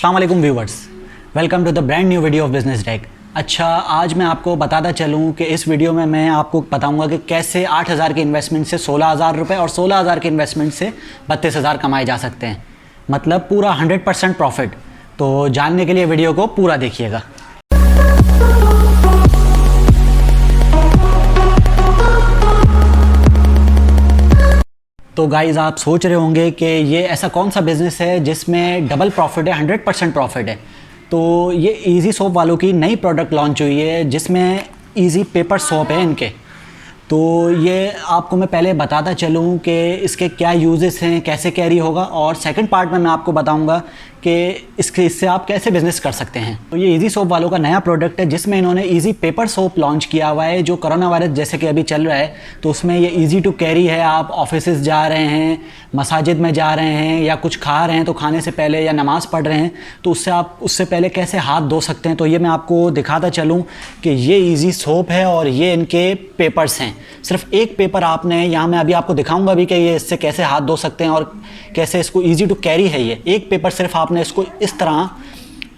अस्सलाम वालेकुम viewers, welcome to the brand new video of Business Deck. अच्छा, आज मैं आपको बताता चलूँ कि इस वीडियो में मैं आपको बताऊंगा कि कैसे 8,000 के इन्वेस्टमेंट से 16,000 रुपये और 16,000 के इन्वेस्टमेंट से 32,000 कमाए जा सकते हैं, मतलब पूरा 100% प्रॉफिट। तो जानने के लिए वीडियो को पूरा देखिएगा। तो गाइज़, आप सोच रहे होंगे कि ये ऐसा कौन सा बिज़नेस है जिसमें डबल प्रॉफिट है, 100% प्रॉफिट है। तो ये इजी सोप वालों की नई प्रोडक्ट लॉन्च हुई है जिसमें इजी पेपर सोप है इनके। तो ये आपको मैं पहले बताता चलूँ कि इसके क्या यूजेस हैं, कैसे कैरी होगा, और सेकंड पार्ट में मैं आपको बताऊंगा कि इससे आप कैसे बिज़नेस कर सकते हैं। तो ये इजी सोप वालों का नया प्रोडक्ट है जिसमें इन्होंने इजी पेपर सोप लॉन्च किया हुआ है। जो कोरोना वायरस जैसे कि अभी चल रहा है, तो उसमें ये इजी टू कैरी है। आप ऑफिसेस जा रहे हैं, मसाजिद में जा रहे हैं, या कुछ खा रहे हैं तो खाने से पहले, या नमाज़ पढ़ रहे हैं तो उससे पहले कैसे हाथ धो सकते हैं। तो ये मैं आपको दिखाता चलूँ कि ये इजी सोप है और ये इनके पेपर्स हैं। सिर्फ एक पेपर आपने यहाँ, मैं अभी आपको दिखाऊंगा भी कि ये इससे कैसे हाथ धो सकते हैं और कैसे इसको इजी टू कैरी है। ये एक पेपर सिर्फ आपने इसको इस तरह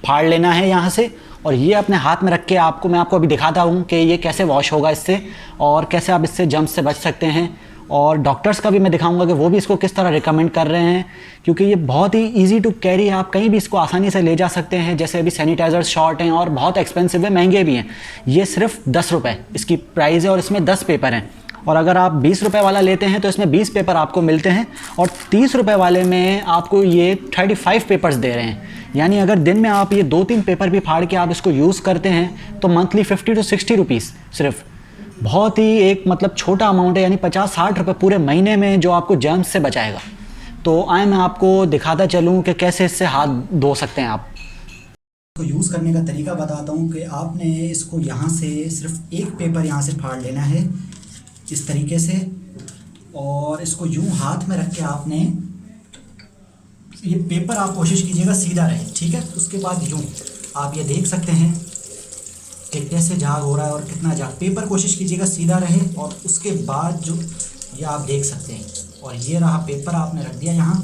फाड़ लेना है यहाँ से, और ये अपने हाथ में रख के मैं आपको अभी दिखाता हूँ कि ये कैसे वॉश होगा इससे, और कैसे आप इससे जम्स से बच सकते हैं। और डॉक्टर्स का भी मैं दिखाऊंगा कि वो भी इसको किस तरह रिकमेंड कर रहे हैं, क्योंकि ये बहुत ही इजी टू कैरी है। आप कहीं भी इसको आसानी से ले जा सकते हैं। जैसे अभी सैनिटाइज़र शॉर्ट हैं और बहुत एक्सपेंसिव है, महंगे भी हैं। ये सिर्फ 10 रुपये इसकी प्राइस है और इसमें 10 पेपर हैं। और अगर आप 20 रुपये वाला लेते हैं तो इसमें 20 पेपर आपको मिलते हैं, और 30 रुपये वाले में आपको ये 35 पेपर्स दे रहे हैं। यानी अगर दिन में आप ये 2-3 पेपर भी फाड़ के आप इसको यूज़ करते हैं तो मंथली 50 to 60 रुपीज़, सिर्फ बहुत ही एक मतलब छोटा अमाउंट है। यानी 50-60 रुपये पूरे महीने में जो आपको जर्म्स से बचाएगा। तो आए मैं आपको दिखाता चलूँ कि कैसे इससे हाथ धो सकते हैं आप। इसको यूज़ करने का तरीका बताता हूँ कि आपने इसको यहाँ से सिर्फ एक पेपर यहाँ से फाड़ लेना है इस तरीके से, और इसको यूँ हाथ में रख के आपने ये पेपर आप कोशिश कीजिएगा सीधा रहे, ठीक है। उसके बाद यूँ आप ये देख सकते हैं कि कैसे झाग हो रहा है और कितना झाग। पेपर कोशिश कीजिएगा सीधा रहे, और उसके बाद जो ये आप देख सकते हैं, और ये रहा पेपर आपने रख दिया यहाँ,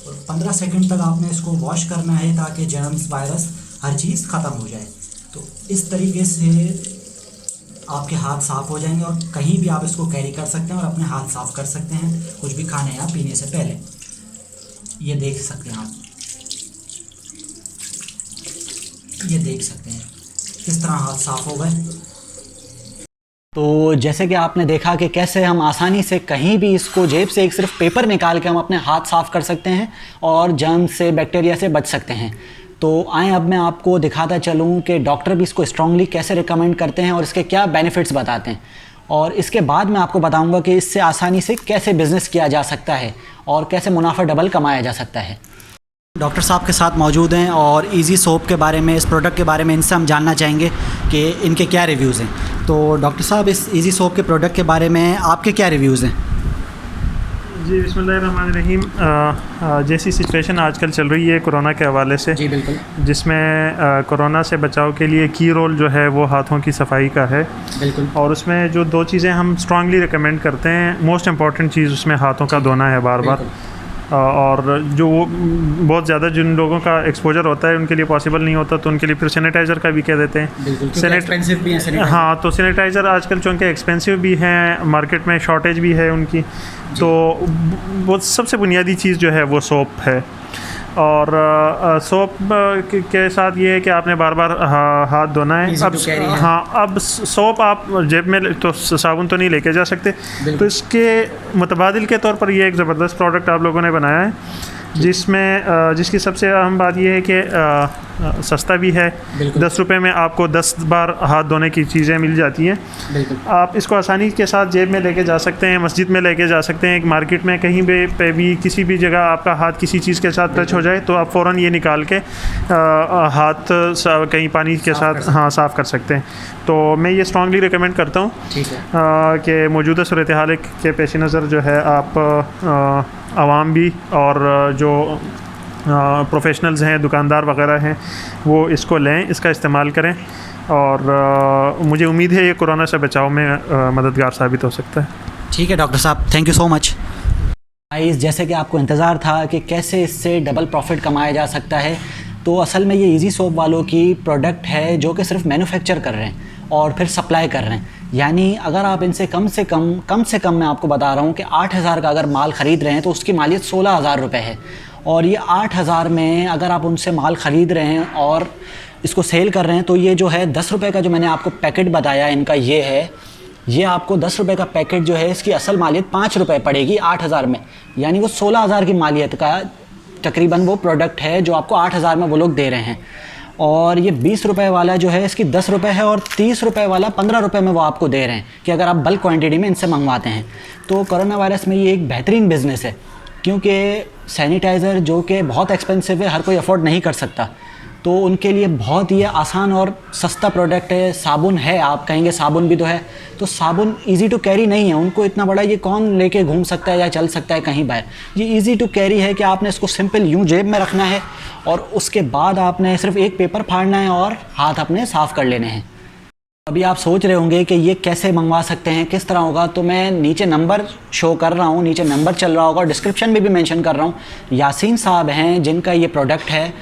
और 15 सेकंड तक आपने इसको वॉश करना है ताकि जर्म्स, वायरस, हर चीज़ ख़त्म हो जाए। तो इस तरीके से आपके हाथ साफ़ हो जाएंगे, और कहीं भी आप इसको कैरी कर सकते हैं और अपने हाथ साफ़ कर सकते हैं कुछ भी खाने या पीने से पहले। ये देख सकते हैं आप, ये देख सकते हैं किस तरह हाथ साफ़ हो गए। तो जैसे कि आपने देखा कि कैसे हम आसानी से कहीं भी इसको जेब से एक सिर्फ पेपर निकाल के हम अपने हाथ साफ़ कर सकते हैं और जर्म्स से, बैक्टीरिया से बच सकते हैं। तो आए अब मैं आपको दिखाता चलूँ कि डॉक्टर भी इसको स्ट्रांगली कैसे रिकमेंड करते हैं और इसके क्या बेनिफिट्स बताते हैं। और इसके बाद मैं आपको बताऊंगा कि इससे आसानी से कैसे बिज़नेस किया जा सकता है और कैसे मुनाफा डबल कमाया जा सकता है। डॉक्टर साहब के साथ मौजूद हैं और इजी सोप के बारे में, इस प्रोडक्ट के बारे में इनसे हम जानना चाहेंगे कि इनके क्या रिव्यूज़ हैं। तो डॉक्टर साहब, इस इजी सोप के प्रोडक्ट के बारे में आपके क्या रिव्यूज़ हैं? जी, बिस्मिल्लाहिर्रहमानिर्रहीम। जैसी सिचुएशन आजकल चल रही है कोरोना के हवाले से, जी बिल्कुल, जिसमें कोरोना से बचाव के लिए की रोल जो है वो हाथों की सफाई का है। बिल्कुल। और उसमें जो 2 चीज़ें हम स्ट्रांगली रिकमेंड करते हैं, मोस्ट इम्पॉर्टेंट चीज़ उसमें हाथों का धोना है बार बार। और जो बहुत ज़्यादा जिन लोगों का एक्सपोजर होता है उनके लिए पॉसिबल नहीं होता, तो उनके लिए फिर सैनिटाइज़र का भी कह देते हैं। एक्सपेंसिव भी है। हाँ, तो सैनिटाइज़र आजकल चूँकि एक्सपेंसिव भी हैं, मार्केट में शॉर्टेज भी है उनकी, तो वो सबसे बुनियादी चीज़ जो है वो सोप है। और सोप के साथ ये है कि आपने बार बार हाथ धोना है। अब हाँ, अब सोप आप जेब में तो साबुन तो नहीं लेके जा सकते, तो इसके मुतबादिल के तौर पर ये एक ज़बरदस्त प्रोडक्ट आप लोगों ने बनाया है, जिसमें जिसकी सबसे अहम बात यह है कि सस्ता भी है। 10 रुपये में आपको 10 बार हाथ धोने की चीज़ें मिल जाती हैं। आप इसको आसानी के साथ जेब में लेके जा सकते हैं, मस्जिद में लेके जा सकते हैं, मार्केट में कहीं पे भी किसी भी जगह आपका हाथ किसी चीज़ के साथ टच हो जाए तो आप फ़ौरन ये निकाल के हाथ कहीं पानी के साथ साफ़ कर सकते हैं। तो मैं ये स्ट्रांगली रिकमेंड करता हूँ कि मौजूदा सूरत हाल के पेश नज़र जो है आप आवाम भी और जो प्रोफेशनल्स हैं, दुकानदार वगैरह हैं, वो इसको लें, इसका इस्तेमाल करें, और मुझे उम्मीद है ये कोरोना से बचाव में मददगार साबित हो सकता है। ठीक है डॉक्टर साहब, thank you so much. Guys, जैसे कि आपको इंतज़ार था कि कैसे इससे डबल प्रॉफिट कमाया जा सकता है, तो असल में ये इजी सोप वालों की प्रोडक्ट है जो कि सिर्फ मैन्युफैक्चर कर रहे हैं और फिर सप्लाई कर रहे हैं। यानी अगर आप इनसे कम से कम मैं आपको बता रहा हूँ कि 8,000 का अगर माल ख़रीद रहे हैं तो उसकी मालियत 16,000 रुपये है। और ये 8,000 में अगर आप उनसे माल ख़रीद रहे हैं और इसको सेल कर रहे हैं तो ये जो है 10 रुपये का जो मैंने आपको पैकेट बताया इनका ये है, ये आपको 10 रुपये का पैकेट जो है इसकी असल मालियत 5 रुपये पड़ेगी 8,000 में। यानी वो 16,000 की मालियत का तकरीबन वो प्रोडक्ट है जो आपको 8,000 में वो लोग दे रहे हैं। और ये 20 रुपये वाला जो है इसकी 10 रुपये है और 30 रुपये वाला 15 रुपये में वो आपको दे रहे हैं कि अगर आप बल्क क्वांटिटी में इनसे मंगवाते हैं। तो कोरोना वायरस में ये एक बेहतरीन बिज़नेस है क्योंकि सैनिटाइज़र जो कि बहुत एक्सपेंसिव है, हर कोई अफोर्ड नहीं कर सकता, तो उनके लिए बहुत ही आसान और सस्ता प्रोडक्ट है। साबुन है, आप कहेंगे साबुन भी तो है, तो साबुन इजी टू कैरी नहीं है, उनको इतना बड़ा ये कौन लेके घूम सकता है या चल सकता है कहीं बाहर। ये इजी टू कैरी है कि आपने इसको सिंपल यूं जेब में रखना है और उसके बाद आपने सिर्फ एक पेपर फाड़ना है और हाथ अपने साफ़ कर लेने हैं। अभी आप सोच रहे होंगे कि ये कैसे मंगवा सकते हैं, किस तरह होगा, तो मैं नीचे नंबर शो कर रहा हूँ, नीचे नंबर चल रहा होगा, डिस्क्रिप्शन में भी मेंशन कर रहा हूँ। यासीन साहब हैं जिनका ये प्रोडक्ट है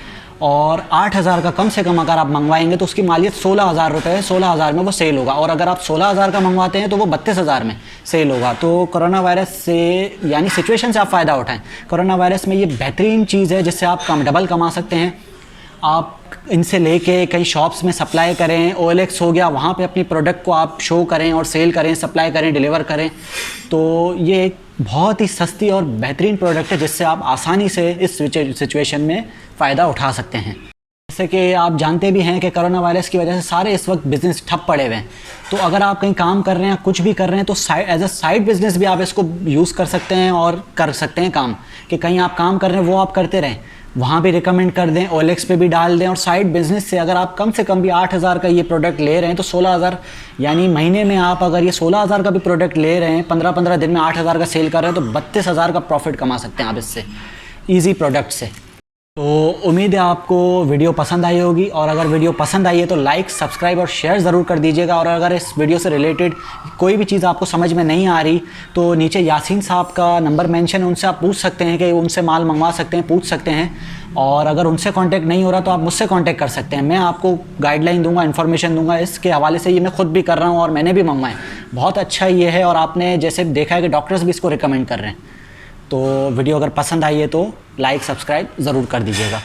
और 8,000 का कम से कम अगर आप मंगवाएंगे तो उसकी मालियत 16,000 रुपये है, 16,000 में वो सेल होगा। और अगर आप 16,000 का मंगवाते हैं तो वो 32,000 में सेल होगा। तो कोरोना वायरस से यानी सिचुएशन से आप फ़ायदा उठाएं। कोरोना वायरस में ये बेहतरीन चीज़ है जिससे आप डबल कमा सकते हैं। आप इनसे लेके कई शॉप्स में सप्लाई करें, OLX हो गया, वहाँ पे अपनी प्रोडक्ट को आप शो करें और सेल करें, सप्लाई करें, डिलीवर करें। तो ये एक बहुत ही सस्ती और बेहतरीन प्रोडक्ट है जिससे आप आसानी से इस सिचुएशन में फ़ायदा उठा सकते हैं। जैसे कि आप जानते भी हैं कि कोरोना वायरस की वजह से सारे इस वक्त बिज़नेस ठप पड़े हुए हैं। तो अगर आप कहीं काम कर रहे हैं, कुछ भी कर रहे हैं, तो एज अ साइड बिज़नेस भी आप इसको यूज़ कर सकते हैं और कर सकते हैं काम, कि कहीं आप काम कर रहे हैं वो आप करते रहें, वहाँ भी रिकमेंड कर दें, OLX पे भी डाल दें। और साइड बिज़नेस से अगर आप कम से कम भी 8,000 का ये प्रोडक्ट ले रहे हैं तो 16,000 यानी महीने में आप अगर ये 16,000 का भी प्रोडक्ट ले रहे हैं, 15-15 दिन में 8,000 का सेल कर रहे हैं, तो 32,000 का प्रॉफिट कमा सकते हैं आप इससे, ईजी प्रोडक्ट से। तो उम्मीद है आपको वीडियो पसंद आई होगी, और अगर वीडियो पसंद आई है तो लाइक, सब्सक्राइब और शेयर ज़रूर कर दीजिएगा। और अगर इस वीडियो से रिलेटेड कोई भी चीज़ आपको समझ में नहीं आ रही तो नीचे यासीन साहब का नंबर मेंशन है, उनसे आप पूछ सकते हैं कि उनसे माल मंगवा सकते हैं, पूछ सकते हैं। और अगर उनसे कांटेक्ट नहीं हो रहा तो आप मुझसे कांटेक्ट कर सकते हैं, मैं आपको गाइडलाइन दूंगा, इन्फॉर्मेशन दूंगा। इसके हवाले से ये मैं खुद भी कर रहा हूँ और मैंने भी मंगवाए, बहुत अच्छा ये है। और आपने जैसे देखा है कि डॉक्टर्स भी इसको रिकमेंड कर रहे हैं। तो वीडियो अगर पसंद आई है तो लाइक, सब्सक्राइब ज़रूर कर दीजिएगा।